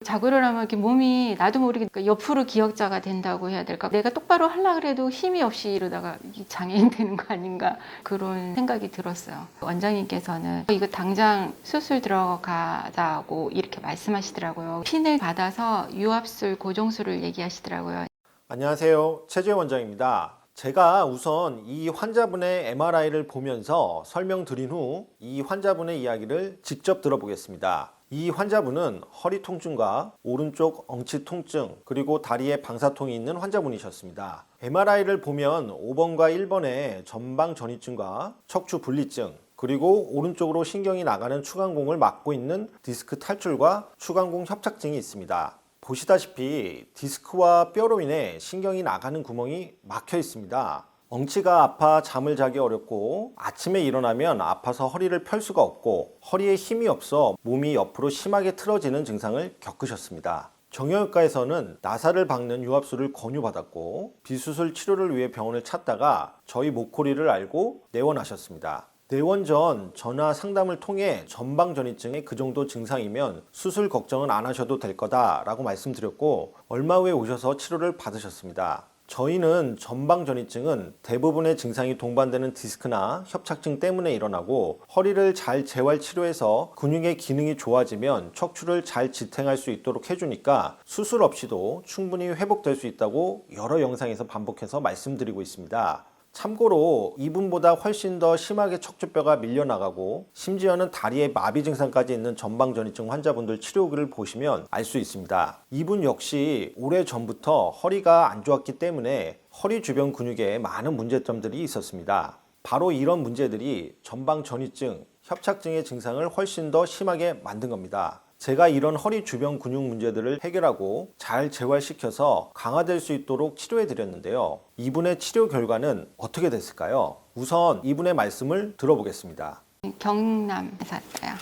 자고 일어나면 이렇게 몸이 나도 모르게 옆으로 기역자가 된다고 해야 될까? 내가 똑바로 하려고 해도 힘이 없이 이러다가 장애인 되는 거 아닌가? 그런 생각이 들었어요. 원장님께서는 이거 당장 수술 들어가자고 이렇게 말씀하시더라고요. 핀을 받아서 유압술, 고정술을 얘기하시더라고요. 안녕하세요. 최재원 원장입니다. 제가 우선 이 환자분의 MRI를 보면서 설명드린 후 이 환자분의 이야기를 직접 들어보겠습니다. 이 환자분은 허리 통증과 오른쪽 엉치 통증 그리고 다리에 방사통이 있는 환자분이셨습니다. MRI를 보면 5번과 1번에 전방 전이증과 척추 분리증 그리고 오른쪽으로 신경이 나가는 추간공을 막고 있는 디스크 탈출과 추간공 협착증이 있습니다. 보시다시피 디스크와 뼈로 인해 신경이 나가는 구멍이 막혀 있습니다. 엉치가 아파 잠을 자기 어렵고 아침에 일어나면 아파서 허리를 펼 수가 없고 허리에 힘이 없어 몸이 옆으로 심하게 틀어지는 증상을 겪으셨습니다. 정형외과에서는 나사를 박는 유압술을 권유받았고 비수술 치료를 위해 병원을 찾다가 저희 목코리를 알고 내원하셨습니다. 내원 전 전화 상담을 통해 전방전이증의 그 정도 증상이면 수술 걱정은 안 하셔도 될 거다라고 말씀드렸고 얼마 후에 오셔서 치료를 받으셨습니다. 저희는 전방전이증은 대부분의 증상이 동반되는 디스크나 협착증 때문에 일어나고 허리를 잘 재활 치료해서 근육의 기능이 좋아지면 척추를 잘 지탱할 수 있도록 해주니까 수술 없이도 충분히 회복될 수 있다고 여러 영상에서 반복해서 말씀드리고 있습니다. 참고로 이분보다 훨씬 더 심하게 척추뼈가 밀려나가고 심지어는 다리에 마비 증상까지 있는 전방전이증 환자분들 치료 후기를 보시면 알 수 있습니다. 이분 역시 오래전부터 허리가 안 좋았기 때문에 허리 주변 근육에 많은 문제점들이 있었습니다. 바로 이런 문제들이 전방전이증, 협착증의 증상을 훨씬 더 심하게 만든 겁니다. 제가 이런 허리 주변 근육 문제들을 해결하고 잘 재활시켜서 강화될 수 있도록 치료해 드렸는데요. 이분의 치료 결과는 어떻게 됐을까요? 우선 이분의 말씀을 들어보겠습니다. 경남에서 왔어요.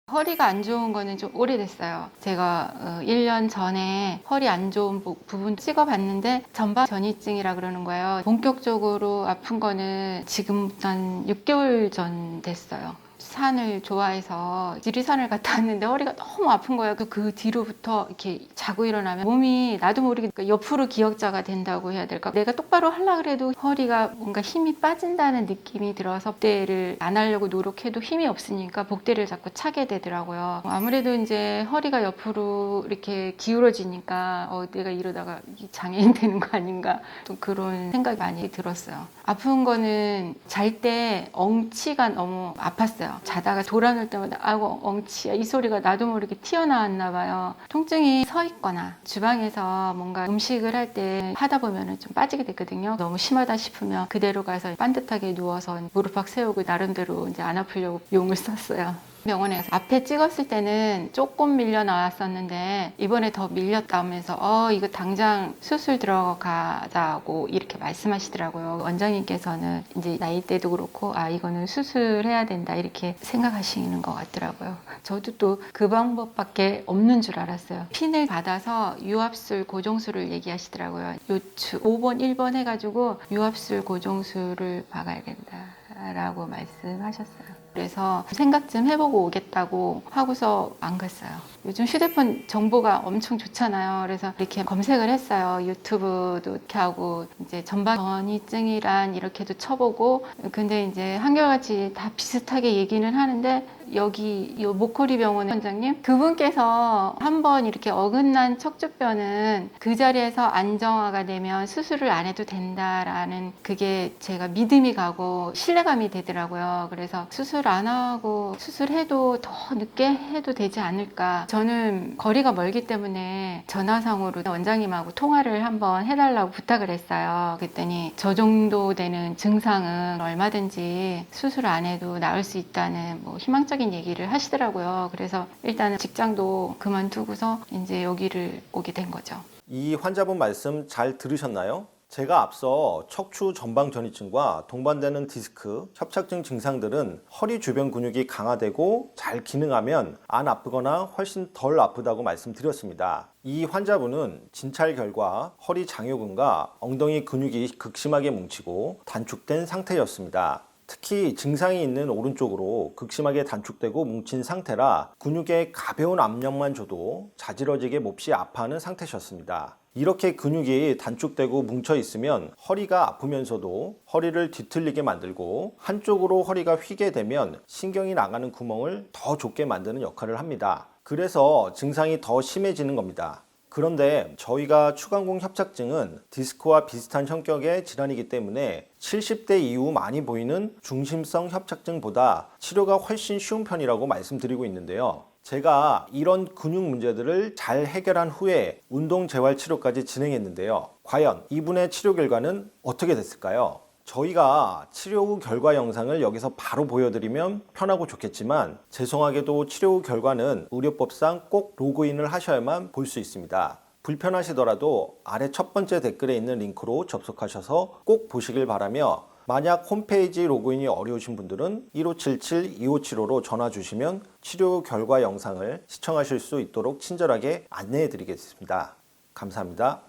허리가 안 좋은 거는 좀 오래됐어요. 제가 1년 전에 허리 안 좋은 부분 찍어봤는데 전방전이증이라 그러는 거예요. 본격적으로 아픈 거는 지금 한 6개월 전 됐어요. 산을 좋아해서 지리산을 갔다 왔는데 허리가 너무 아픈 거예요. 그 뒤로부터 이렇게 자고 일어나면 몸이 나도 모르게 옆으로 기역자가 된다고 해야 될까? 내가 똑바로 하려고 해도 허리가 뭔가 힘이 빠진다는 느낌이 들어서 복대를 안 하려고 노력해도 힘이 없으니까 복대를 자꾸 차게 되더라고요. 아무래도 이제 허리가 옆으로 이렇게 기울어지니까 내가 이러다가 장애인 되는 거 아닌가? 또 그런 생각이 많이 들었어요. 아픈 거는 잘 때 엉치가 너무 아팠어요. 자다가 돌아눌 때마다 아이고 엉치야 이 소리가 나도 모르게 튀어나왔나 봐요. 통증이 서 있거나 주방에서 뭔가 음식을 할 때 하다 보면 좀 빠지게 되거든요. 너무 심하다 싶으면 그대로 가서 반듯하게 누워서 무릎팍 세우고 나름대로 이제 안 아프려고 용을 썼어요. 병원에서 앞에 찍었을 때는 조금 밀려 나왔었는데 이번에 더 밀렸다면서 이거 당장 수술 들어가자고 이렇게 말씀하시더라고요. 원장님께서는 이제 나이대도 그렇고 이거는 수술해야 된다 이렇게 생각하시는 것 같더라고요. 저도 또 그 방법밖에 없는 줄 알았어요. 핀을 받아서 유압술, 고정술을 얘기하시더라고요. 요추 5번, 1번 해가지고 유압술, 고정술을 박아야 된다라고 말씀하셨어요. 그래서 생각 좀 해보고 오겠다고 하고서 안 갔어요. 요즘 휴대폰 정보가 엄청 좋잖아요. 그래서 이렇게 검색을 했어요. 유튜브도 이렇게 하고 이제 전방전이증이란 이렇게도 쳐보고 근데 이제 한결같이 다 비슷하게 얘기는 하는데 여기 이 목코리 병원 원장님 그분께서 한번 이렇게 어긋난 척추뼈는 그 자리에서 안정화가 되면 수술을 안 해도 된다라는 그게 제가 믿음이 가고 신뢰감이 되더라고요. 그래서 수술 안 하고 수술해도 더 늦게 해도 되지 않을까. 저는 거리가 멀기 때문에 전화상으로 원장님하고 통화를 한번 해달라고 부탁을 했어요. 그랬더니 저 정도 되는 증상은 얼마든지 수술 안 해도 나을 수 있다는 희망적인 얘기를 하시더라고요. 그래서 일단은 직장도 그만두고서 이제 여기를 오게 된 거죠. 이 환자분 말씀 잘 들으셨나요? 제가 앞서 척추 전방전이증과 동반되는 디스크, 협착증 증상들은 허리 주변 근육이 강화되고 잘 기능하면 안 아프거나 훨씬 덜 아프다고 말씀드렸습니다. 이 환자분은 진찰 결과 허리 장요근과 엉덩이 근육이 극심하게 뭉치고 단축된 상태였습니다. 특히 증상이 있는 오른쪽으로 극심하게 단축되고 뭉친 상태라 근육에 가벼운 압력만 줘도 자지러지게 몹시 아파하는 상태셨습니다. 이렇게 근육이 단축되고 뭉쳐 있으면 허리가 아프면서도 허리를 뒤틀리게 만들고 한쪽으로 허리가 휘게 되면 신경이 나가는 구멍을 더 좁게 만드는 역할을 합니다. 그래서 증상이 더 심해지는 겁니다. 그런데 저희가 추간공 협착증은 디스크와 비슷한 성격의 질환이기 때문에 70대 이후 많이 보이는 중심성 협착증보다 치료가 훨씬 쉬운 편이라고 말씀드리고 있는데요. 제가 이런 근육 문제들을 잘 해결한 후에 운동 재활 치료까지 진행했는데요. 과연 이분의 치료 결과는 어떻게 됐을까요? 저희가 치료 후 결과 영상을 여기서 바로 보여드리면 편하고 좋겠지만 죄송하게도 치료 후 결과는 의료법상 꼭 로그인을 하셔야만 볼 수 있습니다. 불편하시더라도 아래 첫 번째 댓글에 있는 링크로 접속하셔서 꼭 보시길 바라며, 만약 홈페이지 로그인이 어려우신 분들은 1577-2575로 전화 주시면 치료 결과 영상을 시청하실 수 있도록 친절하게 안내해 드리겠습니다. 감사합니다.